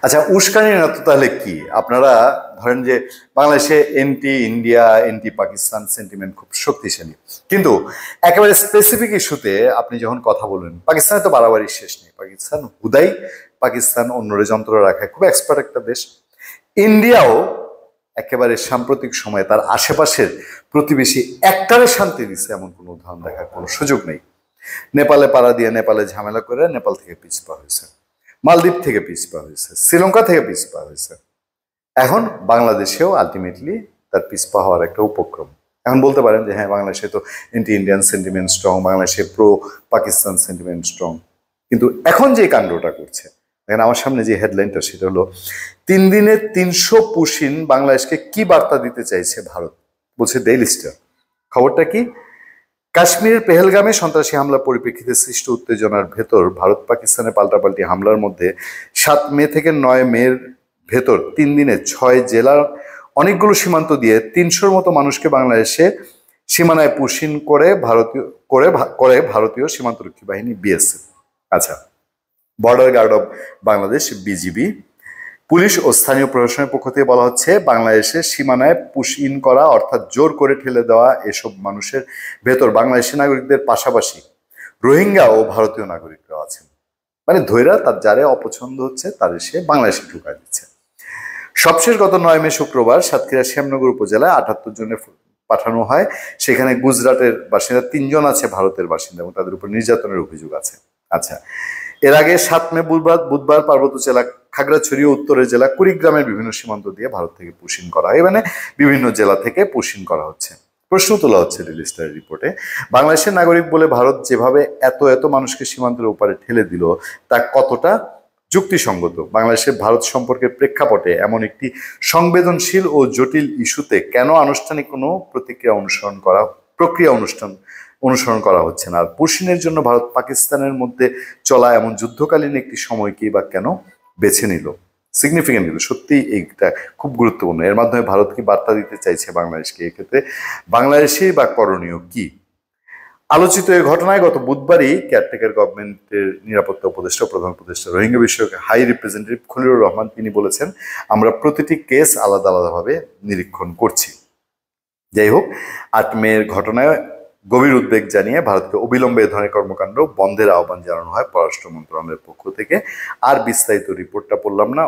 আচ্ছা, উস্কানির অর্থ তাহলে কি? আপনারা ধরেন যে বাংলাদেশে anti India, anti Pakistan sentiment খুব শক্তিশালী, কিন্তু একেবারে স্পেসিফিক ইস্যুতে আপনি যখন কথা বলবেন, পাকিস্তানে তো বাড়াবাড়ি শেষ নেই। পাকিস্তান হুদাই, পাকিস্তান অন্যরে যন্ত্র রাখায় খুব এক্সপার্ট একটা দেশ। ইন্ডিয়াও একেবারে সাম্প্রতিক সময়ে তার আশেপাশের প্রতিবেশী একটারে শান্তি দিচ্ছে এমন কোনো উদাহরণ দেখার কোনো সুযোগ নেই। নেপালে পাড়া দিয়ে নেপালে ঝামেলা করে নেপাল থেকে পিছপা হয়েছে, মালদ্বীপ থেকে পিছপা হয়েছে, শ্রীলঙ্কা থেকে পিছপা হয়েছে। এখন বাংলাদেশেও আলটিমেটলি তার পিছপা হওয়ার একটা উপক্রম। এখন বলতে পারেন যে হ্যাঁ, বাংলাদেশে তো এন্টি ইন্ডিয়ান সেন্টিমেন্ট স্ট্রং, বাংলাদেশে প্রো পাকিস্তান সেন্টিমেন্ট স্ট্রং, কিন্তু এখন যে কাণ্ডটা করছে, দেখেন আমার সামনে যে হেডলাইনটা, সেটা হলো 3 দিনে 300 পুশিন বাংলাদেশকে কি বার্তা দিতে চাইছে ভারত, বলছে ডেইলি স্টার। খবরটা কি? কাশ্মীরের পেহেলগামে সন্ত্রাসী হামলার পরিপ্রেক্ষিতে সৃষ্ট উত্তেজনার ভেতর ভারত পাকিস্তানের পাল্টাপাল্টি হামলার মধ্যে 7 মে থেকে 9 মের ভেতর 3 দিনে 6 জেলার অনেকগুলো সীমান্ত দিয়ে 300-র মতো মানুষকে বাংলাদেশে সীমানায় পুশিন করে ভারতীয় সীমান্তরক্ষী বাহিনী বিএসএফ। আচ্ছা, border guard of Bangladesh BGB, পুলিশ ও স্থানীয় প্রশাসনের পক্ষ থেকে বলা হচ্ছে, বাংলাদেশের সীমানায় পুশ ইন করা অর্থাৎ জোর করে ঠেলে দেওয়া এসব মানুষের ভেতর বাংলাদেশি নাগরিকদের পাশাপাশি রোহিঙ্গা ও ভারতীয় নাগরিকরাও আছেন। মানে ধৈরা তার যারে অপছন্দ হচ্ছে তাদের সে বাংলাদেশে ঢুকায় দিচ্ছে। সবশেষ গত 9 মে শুক্রবার সাতক্ষীরা শ্যামনগর উপজেলায় 78 জনের পাঠানো হয়। সেখানে গুজরাটের বাসিন্দা 3 জন আছে ভারতের বাসিন্দা এবং তাদের উপর নির্যাতনের অভিযোগ আছে। আচ্ছা, এর আগে 7 মে বুধবার পার্বত্য জেলা খাগড়াছড়ি ও উত্তরের জেলা কুড়িগ্রামের বিভিন্ন সীমান্ত দিয়ে ভারত থেকে পুশিন করা হয়, মানে বিভিন্ন জেলা থেকে পুশিন করা হচ্ছে। প্রশ্ন তোলা হচ্ছে ডেইলি স্টার রিপোর্টে, বাংলাদেশের নাগরিক বলে ভারত যেভাবে এত এত মানুষকে সীমান্তের ওপারে ঠেলে দিল তা কতটা যুক্তিসঙ্গত? বাংলাদেশের ভারত সম্পর্কের প্রেক্ষাপটে এমন একটি সংবেদনশীল ও জটিল ইস্যুতে কেন আনুষ্ঠানিক কোনো প্রক্রিয়া অনুসরণ করা হচ্ছে না? আর পুশিনের জন্য ভারত পাকিস্তানের মধ্যে চলা এমন যুদ্ধকালীন একটি সময়কেই বা কেন বেছে নিল? সিগনিফিকেন্ট নিল, সত্যি এইটা খুব গুরুত্বপূর্ণ। এর মাধ্যমে ভারত কি বার্তা দিতে চাইছে বাংলাদেশকে? এক্ষেত্রে বাংলাদেশের বা করণীয় কি? আলোচিত এই ঘটনায় গত বুধবারই কেয়ারটেকার গভর্নমেন্টের নিরাপত্তা উপদেষ্টা, প্রধান উপদেষ্টা রোহিঙ্গা বিষয়ক হাই রিপ্রেজেন্টেটিভ খলিলুর রহমান তিনি বলেছেন, আমরা প্রতিটি কেস আলাদা আলাদাভাবে নিরীক্ষণ করছি। যাই হোক, 8 মের ঘটনায় গভীর উদ্বেগ জানিয়ে ভারতকে অবিলম্বে এ ধরনের কর্মকাণ্ড বন্ধের আহ্বান জানানো হয় পররাষ্ট্র মন্ত্রণালয়ের পক্ষ থেকে। আর বিস্তারিত রিপোর্টটা পড়লাম না,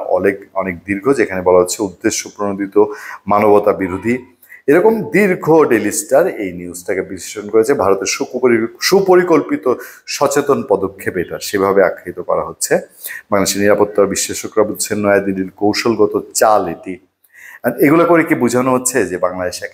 অনেক দীর্ঘ, যেখানে বলা হচ্ছে উদ্দেশ্য প্রণোদিত মানবতা বিরোধী, এরকম দীর্ঘ। ডেইলি স্টার এই নিউজটাকে বিশ্লেষণ করেছে ভারতের সুপরিকল্পিত সচেতন পদক্ষেপ, এটা সেভাবে আখ্যায়িত করা হচ্ছে। বাংলাদেশের নিরাপত্তার বিশ্লেষকরা বলছেন নয়াদিল্লির কৌশলগত চাল এটি। এগুলো করে কি বোঝানো হচ্ছে যে বাংলাদেশে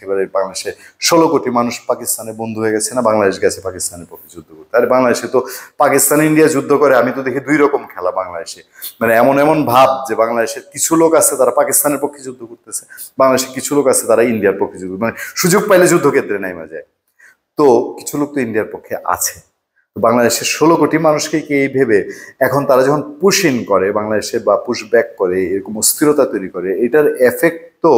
16 কোটি মানুষ পাকিস্তানে বন্ধু হয়ে গেছে না? বাংলাদেশ গেছে পাকিস্তানের পক্ষে যুদ্ধ করতে। আরে বাংলাদেশে তো পাকিস্তান ইন্ডিয়া যুদ্ধ করে, আমি তো দেখি 2 রকম খেলা বাংলাদেশে। মানে এমন ভাব যে বাংলাদেশের কিছু লোক আছে তারা পাকিস্তানের পক্ষে যুদ্ধ করতেছে, বাংলাদেশে কিছু লোক আছে তারা ইন্ডিয়ার পক্ষে যুদ্ধ, মানে সুযোগ পাইলে যুদ্ধক্ষেত্রে নেমে যায়। তো কিছু লোক তো ইন্ডিয়ার পক্ষে আছে। বাংলাদেশের 16 কোটি মানুষকে কি এই ভেবে এখন তারা যখন পুশ ইন করে বাংলাদেশে বা পুশ ব্যাক করে, এরকম অস্থিরতা তৈরি করে, এটার এফেক্ট তো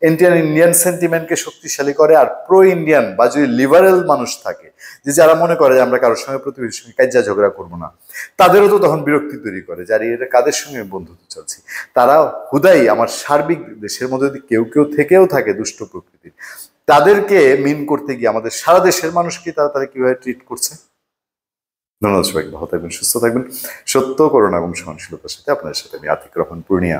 ইন্ডিয়ান সেন্টিমেন্টকে শক্তিশালী করে। আর প্রো ইন্ডিয়ান বা যদি লিবারেল মানুষ থাকে, যে যারা মনে করে যে আমরা কারোর সঙ্গে প্রতিবেশীর সঙ্গে কাজ্জা ঝগড়া করবো না, তাদেরও তো তখন বিরক্তি তৈরি করে, যারা এটা কাদের সঙ্গে বন্ধুত্ব চলছে। তারা হুদাই আমার সার্বিক দেশের মধ্যে যদি কেউ থেকেও থাকে দুষ্ট প্রকৃতির, তাদেরকে মিন করতে গিয়ে আমাদের সারা দেশের মানুষকে তারা কিভাবে ট্রিট করছে। ধন্যবাদ সবাইকে, ভালো থাকবেন, সুস্থ থাকবেন। সত্য, করুণা এবং সহনশীলতার সাথে আপনাদের সাথে আমি আতিক রহমান পূর্ণিয়া।